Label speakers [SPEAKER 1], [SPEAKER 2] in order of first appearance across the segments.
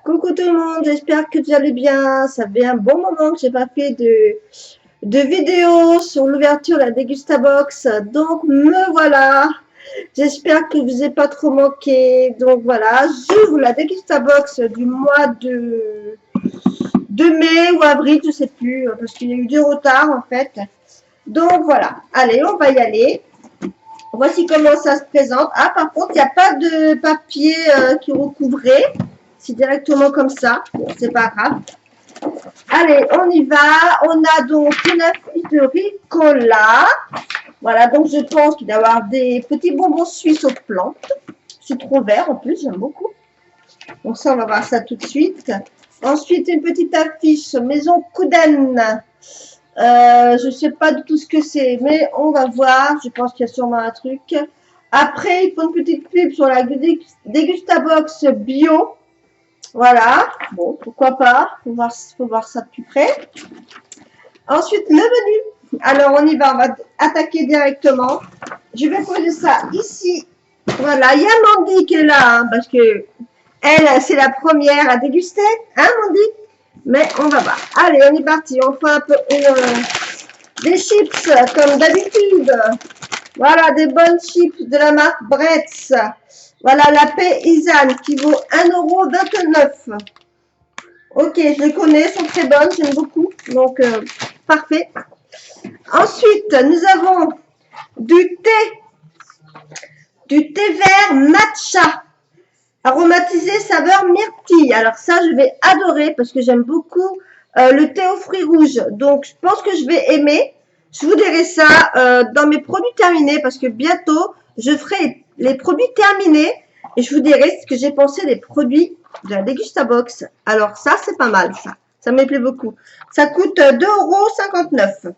[SPEAKER 1] Coucou tout le monde, j'espère que vous allez bien. Ça fait un bon moment que j'ai pas fait de vidéo sur l'ouverture de la Degustabox. Donc me voilà. J'espère que vous n'avez pas trop manqué. Donc voilà, j'ouvre la Degustabox du mois de mai ou avril, je sais plus, parce qu'il y a eu du retard en fait. Donc voilà, allez, on va y aller. Voici comment ça se présente. Ah, par contre, il n'y a pas de papier qui recouvrait. C'est directement comme ça. Bon, c'est pas grave. Allez, on y va. On a donc une affiche de Ricola. Voilà, donc je pense qu'il doit y avoir des petits bonbons suisses aux plantes. C'est trop vert en plus, j'aime beaucoup. Donc ça, on va voir ça tout de suite. Ensuite, une petite affiche Maison Couden. Je ne sais pas du tout ce que c'est, mais on va voir. Je pense qu'il y a sûrement un truc. Après, il faut une petite pub sur la Degustabox bio. Voilà. Bon, pourquoi pas. Faut voir ça de plus près. Ensuite, le menu. Alors, on y va. On va attaquer directement. Je vais poser ça ici. Voilà. Il y a Mandy qui est là, hein, parce que elle, c'est la première à déguster. Hein, Mandy? Mais on va voir. Allez, on est parti. On fait un peu des chips comme d'habitude. Voilà, des bonnes chips de la marque Bretz. Voilà, la paysanne qui vaut 1,29 €. Ok, je les connais, elles sont très bonnes, j'aime beaucoup. Donc, parfait. Ensuite, nous avons du thé vert matcha. Aromatisé saveur myrtille. Alors ça, je vais adorer parce que j'aime beaucoup le thé aux fruits rouges. Donc, je pense que je vais aimer. Je vous dirai ça dans mes produits terminés parce que bientôt, je ferai les produits terminés et je vous dirai ce que j'ai pensé des produits de la Degustabox. Alors ça, c'est pas mal ça. Ça me plaît beaucoup. Ça coûte 2,59 €.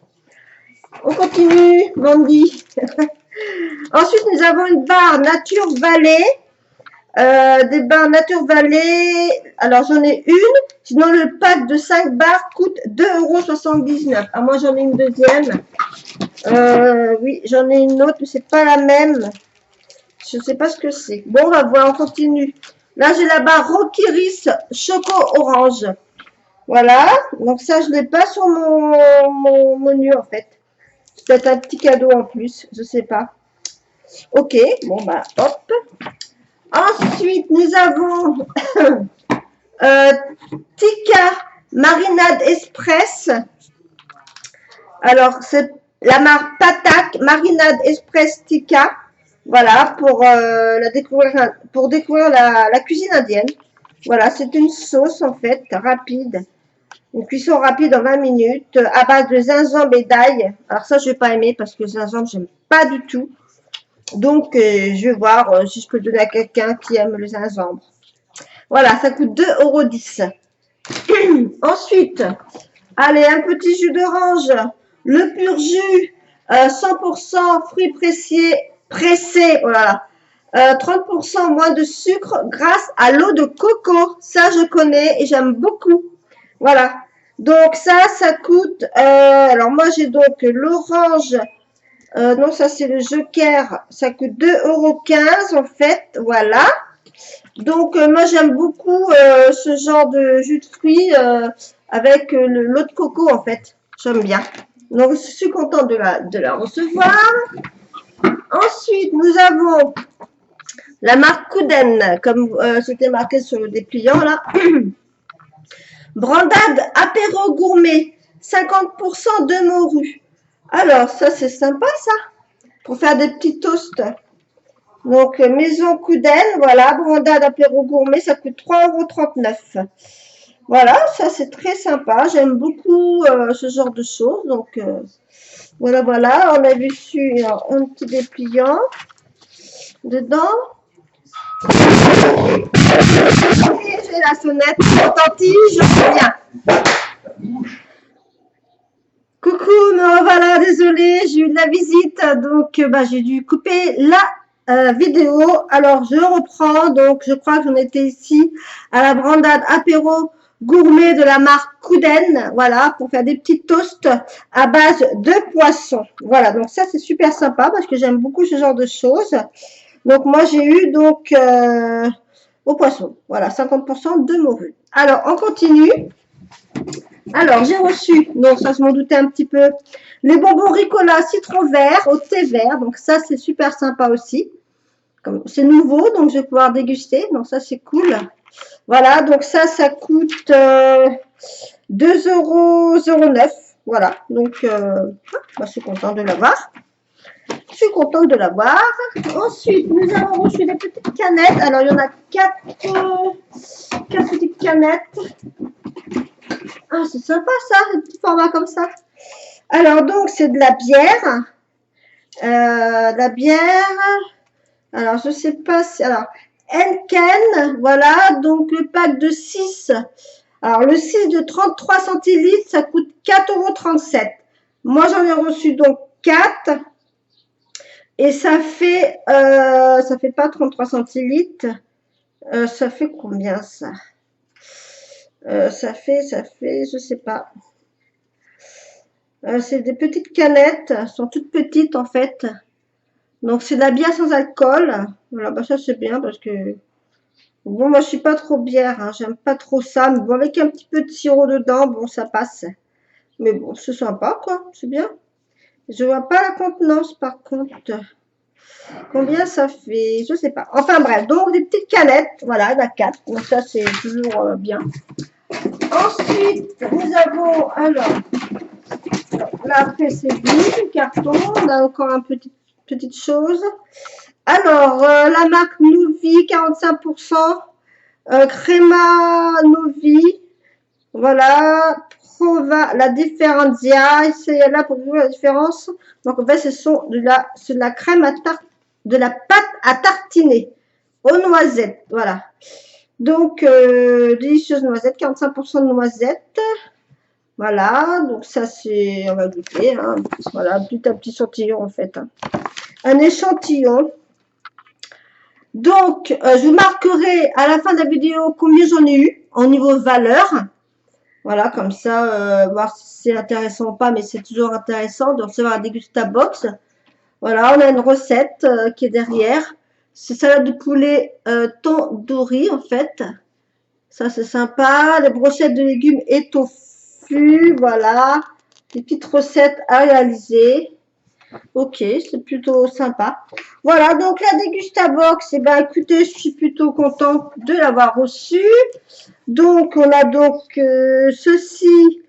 [SPEAKER 1] On continue, Mandy. Ensuite, nous avons une barre Nature Valley. Des barres Nature Valley, alors j'en ai une, sinon le pack de 5 barres coûte 2,79 €. Ah, moi j'en ai une deuxième. Oui, j'en ai une autre, mais c'est pas la même. Je sais pas ce que c'est. Bon, on va voir, on continue. Là, j'ai la barre Rockiris Choco Orange. Voilà, donc ça, je l'ai pas sur mon menu en fait. C'est peut-être un petit cadeau en plus, je sais pas. Ok, bon bah hop. Ensuite, nous avons Tikka Marinade Express. Alors, c'est la marque Patak Marinade Express Tikka. Voilà, pour découvrir la cuisine indienne. Voilà, c'est une sauce en fait, rapide. Une cuisson rapide en 20 minutes, à base de gingembre et d'ail. Alors ça, je vais pas aimer parce que le gingembre, j'aime pas du tout. Donc, je vais voir si je peux le donner à quelqu'un qui aime le gingembre. Voilà, ça coûte 2,10 €. Ensuite, allez, un petit jus d'orange. Le pur jus, 100% fruits pressés. Voilà. 30% moins de sucre grâce à l'eau de coco. Ça, je connais et j'aime beaucoup. Voilà. Donc, ça coûte... alors, moi, j'ai donc l'orange... non, ça c'est le Joker, ça coûte 2,15 € en fait, voilà. Donc moi j'aime beaucoup ce genre de jus de fruits avec l'eau de coco en fait, j'aime bien. Donc je suis contente de la recevoir. Ensuite nous avons la marque Couden, comme c'était marqué sur le dépliant là. Brandade apéro gourmet, 50% de morue. Alors ça c'est sympa ça. Pour faire des petits toasts. Donc, Maison Couden, voilà, brandade apéro gourmet, ça coûte 3,39 €. Voilà, ça c'est très sympa. J'aime beaucoup ce genre de choses. Donc, voilà, voilà. On a vu dessus un petit dépliant dedans. Et j'ai la sonnette attendue, je reviens. Coucou, me voilà, désolée, j'ai eu de la visite, donc j'ai dû couper la vidéo. Alors, je reprends, donc je crois que j'en étais ici à la brandade apéro gourmet de la marque Couden, voilà, pour faire des petits toasts à base de poisson. Voilà, donc ça c'est super sympa parce que j'aime beaucoup ce genre de choses. Donc moi j'ai eu donc au poisson. Voilà, 50% de morue. Alors, on continue. Alors, j'ai reçu, donc ça je m'en doutais un petit peu, les bonbons Ricola citron vert au thé vert. Donc ça, c'est super sympa aussi. C'est nouveau, donc je vais pouvoir déguster. Donc ça, c'est cool. Voilà, donc ça coûte 2,09 €. Voilà, donc je suis contente de l'avoir. Je suis contente de l'avoir. Ensuite, nous avons reçu des petites canettes. Alors, il y en a 4 petites canettes. Ah, c'est sympa ça, le petit format comme ça. Alors, donc, c'est de la bière. La bière. Alors, je sais pas si. Alors, Henken, voilà. Donc, le pack de 6. Alors, le 6 de 33 centilitres, ça coûte 4,37 €. Moi, j'en ai reçu donc 4. Et ça fait pas 33 centilitres. Ça fait combien ça? Ça fait, je sais pas. C'est des petites canettes, elles sont toutes petites en fait. Donc c'est de la bière sans alcool. Voilà, bah ça c'est bien parce que bon, moi je suis pas trop bière, hein, j'aime pas trop ça. Mais bon, avec un petit peu de sirop dedans, bon ça passe. Mais bon, c'est sympa quoi, c'est bien. Je vois pas la contenance par contre. Combien ça fait? Je sais pas. Enfin bref, donc des petites canettes, voilà, il y en a 4. Donc ça c'est toujours bien. Ensuite, nous avons, alors, là après c'est vide, carton, on a encore une petite chose. Alors, la marque Novi, 45%, Crema Novi, voilà, Prova, la Differenzia, c'est là pour vous la différence. Donc en fait, ce sont de la crème à de la pâte à tartiner aux noisettes, voilà. Donc, délicieuse noisette, 45% de noisettes. Voilà, donc ça c'est, on va goûter, hein. Voilà, un petit échantillon en fait. Hein. Un échantillon. Donc, je vous marquerai à la fin de la vidéo combien j'en ai eu au niveau valeur. Voilà, comme ça, voir si c'est intéressant ou pas, mais c'est toujours intéressant de recevoir un Degustabox. Voilà, on a une recette qui est derrière. C'est salade de poulet tandoori en fait. Ça c'est sympa. Les brochettes de légumes et tofu, voilà. Des petites recettes à réaliser. Ok, c'est plutôt sympa. Voilà, donc la Degustabox, eh ben, écoutez, je suis plutôt contente de l'avoir reçue. Donc, on a donc ceci.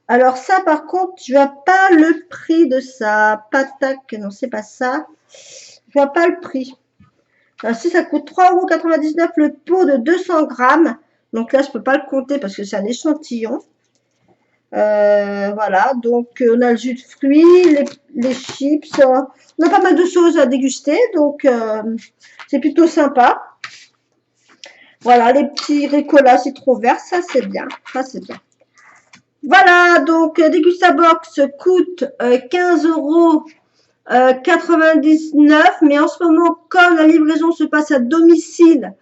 [SPEAKER 1] Alors ça, par contre, je vois pas le prix de ça. Patac, non, c'est pas ça. Je vois pas le prix. Alors, si ça coûte 3,99 € le pot de 200 grammes. Donc là, je peux pas le compter parce que c'est un échantillon. Voilà, donc on a le jus de fruits, les chips, on a pas mal de choses à déguster, donc c'est plutôt sympa. Voilà, les petits Ricola citron vert, ça c'est bien, ça c'est bien. Voilà, donc Degustabox coûte 15,99 €, mais en ce moment, comme la livraison se passe à domicile,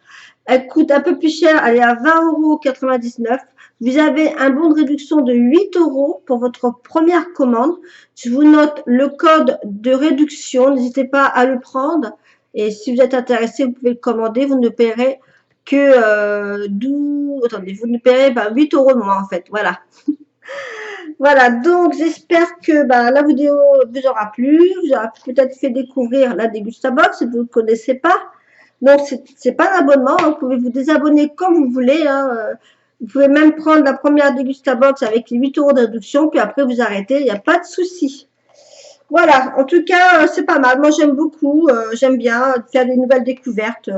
[SPEAKER 1] elle coûte un peu plus cher, elle est à 20,99 €. Vous avez un bon de réduction de 8 € pour votre première commande. Je vous note le code de réduction, n'hésitez pas à le prendre. Et si vous êtes intéressé, vous pouvez le commander, vous ne paierez que vous ne paierez 8 € de moins en fait, voilà. Voilà, donc j'espère que la vidéo vous aura plu, vous aura peut-être fait découvrir la Degustabox si vous ne connaissez pas. Donc, c'est pas un abonnement, hein, vous pouvez vous désabonner comme vous voulez. Hein. Vous pouvez même prendre la première Degustabox avec les 8 € de réduction, puis après vous arrêtez, il n'y a pas de souci. Voilà, en tout cas, c'est pas mal. Moi, j'aime beaucoup, j'aime bien faire des nouvelles découvertes.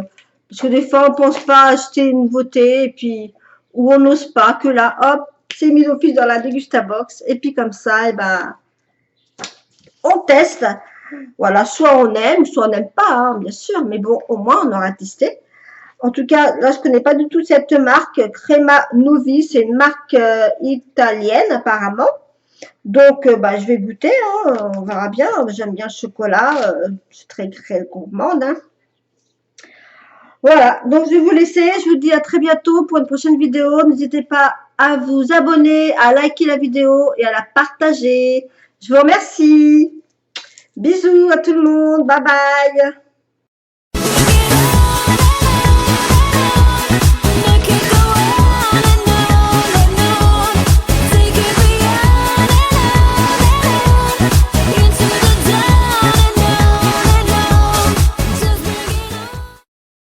[SPEAKER 1] Parce que des fois, on ne pense pas acheter une nouveauté, et puis, ou on n'ose pas, que là, hop, c'est mis d'office dans la Degustabox, et puis comme ça, on teste. Voilà, soit on aime, soit on n'aime pas, hein, bien sûr, mais bon, au moins, on aura testé. En tout cas, là, je ne connais pas du tout cette marque, Crema Novi, c'est une marque italienne, apparemment. Donc, je vais goûter, hein, on verra bien. J'aime bien le chocolat, c'est très gourmande. Hein. Voilà, donc je vais vous laisser. Je vous dis à très bientôt pour une prochaine vidéo. N'hésitez pas à vous abonner, à liker la vidéo et à la partager. Je vous remercie. Bisous à tout le monde. Bye bye.